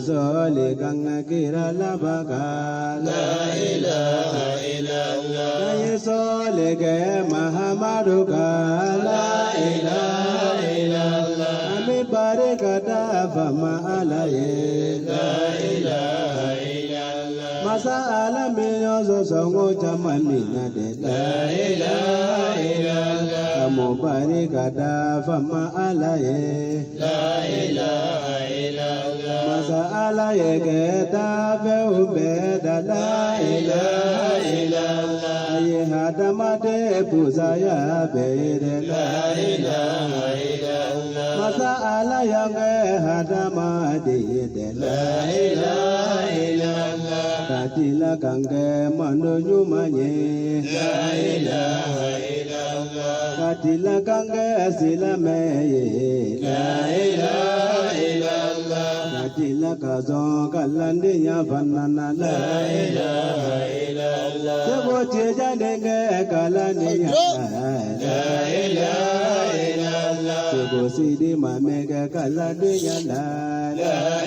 Sole Ganga Kira Labaka La ilaha illallah Sole Ge Mahamaduka La ilaha illallah Ami Barikata Fama Alaye La ilaha illallah Masa Alamiyo Songo Chamamina de La ilaha illallah Amo Barikata Fama Alaye La ilaha illallah Masa Alaye Geta Veubeda La ilaha illallah Aye Hadamade Puzaya Bede La ilaha illallah Masa Alaye Hadamade La ilaha illallah Katila Kange Mando Yumanye La ilaha illallah Katila Kange Silameye La ilaha illallah Katila Kazon Kalandinya Vanana La ilaha illallah Sebo Cheja Denge Kalandinya La ilaha illallah Sebo Sidi Mamega Kalandinya La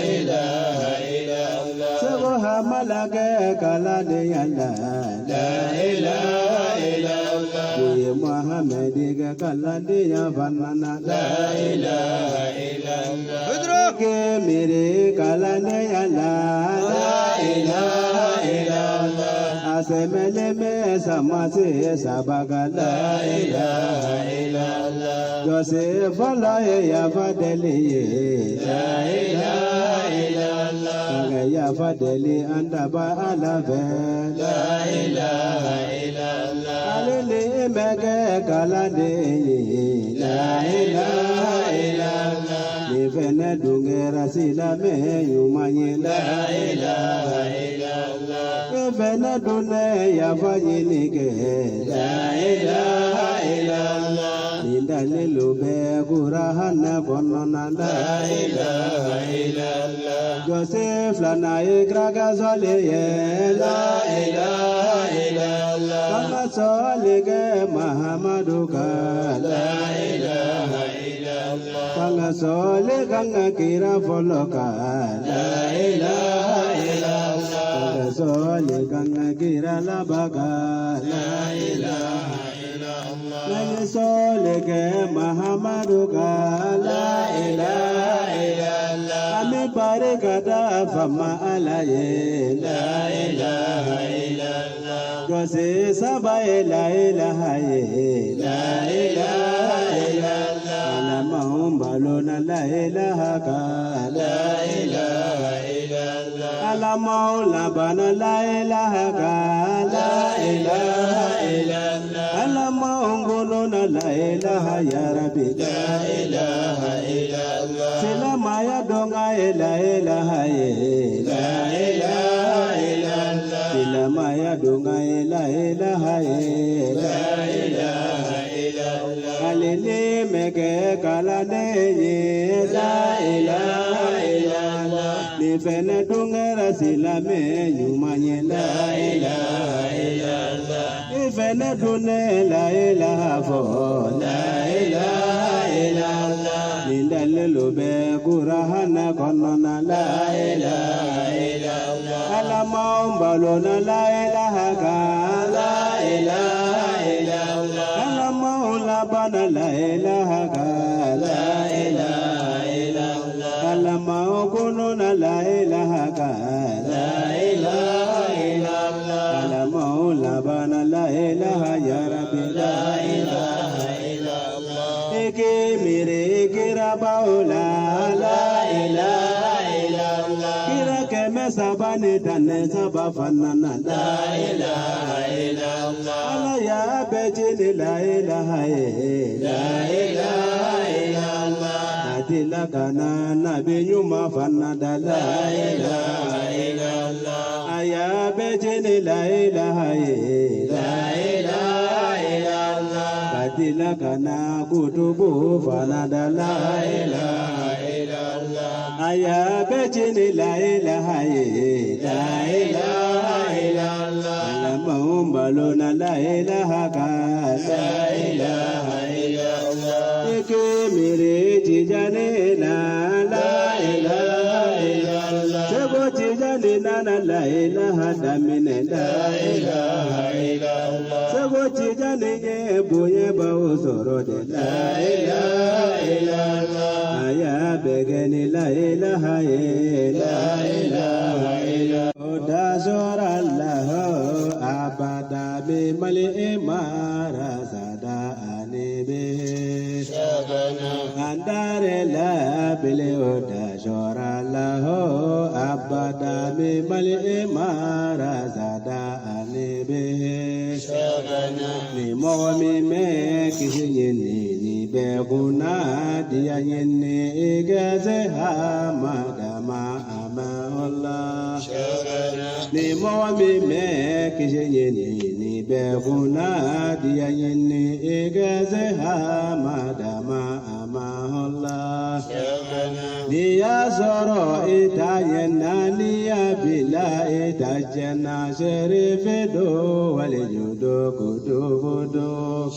ilaha illallah Sebo Hamalage Kalandinya La ilaha illallah Kuye Muhammediga Kalandinya Vanana La ilaha illallah Ke mere Kalandinya La ilaha illallah Asemele me samase sabaga La ilaha illallah Joseph Alaye Yafadeli La ilaha illallah Yafadeli andaba alave La ilaha illallah Alele mege kalade La ilaha illallah Nivene dungera sila me yumanye La ilaha illallah Nivene dune yafanyinike La ilaha illallah Nindale lube kurahana konona La ilaha illallah Joseph lanaye kraga zoleye La ilaha illallah Kama solige Mahamaduka La ilaha illallah Kanga sole kanga kira foloka La ilaha illallah Kanga sole kanga kira labaka La ilaha illallah Kanga sole ke Mahamaduka La ilaha illallah Ami barikata fama alaye La ilaha illallah Jose sabaye La ilaha La ilaha illallah Alamaumbalona La ilaha La ilaha illallah Alamaulabana La ilaha La ilaha illallah Alamaungulona La ilaha ya Rabbi La ilaha illallah Silamaya donga La ilaha La ilaha illallah Silamaya donga La ilaha La ilaha illallah Alele mege kalane La ilaha illallah Nifene dungera silame nyumanye La ilaha illallah Nifene dune La ilaha fo La ilaha illallah Nindale lube kurahana konona La ilaha illallah Alamaumbalona La ilaha La ilaha illallah Alamaulabana La ilaha La ilaha illallah Alamaukununa La ilaha La ilaha illallah Alamaulabana La ilaha ya Rabbi La ilaha illallah Eke mere kira baula La ilaha illallah Kira keme sabane tane sabafanana La ilaha illallah Ala ya bejini La ilaha La ilaha illallah Adila kana nabi nyuma fanada La ilaha illallah Aya bejini La ilaha La ilaha illallah Adila kana kutubu fanada La ilaha illallah Aya bejini La ilaha La ilaha illallah Alamaumbalona La ilaha La ilaha illallah Eke mere tijane La ilaha illallah nana la ilaha damine la ilaha illallah Sago chijane ye boye bao soro de la ilaha illallah Aya begeni la ilaha illallah Oda sora Allah abada be mali emara sada anebe Andare la bile oda sora Allah abada be mali emara sada anebe Ni mo mi me kisini ni be kuna dia yini igaze ha madama Allah Ni mo mi me kisini ni be kuna dia yini igaze ha madama Allah Ni ya zoro itayena ni ya bila itajena sherife do wale judo kudo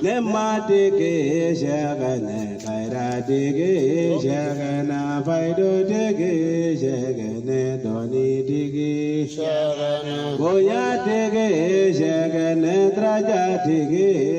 Ne matike shagana kaira dige shagana faido dige shagana doni dige shagana boya dige shagana traja dige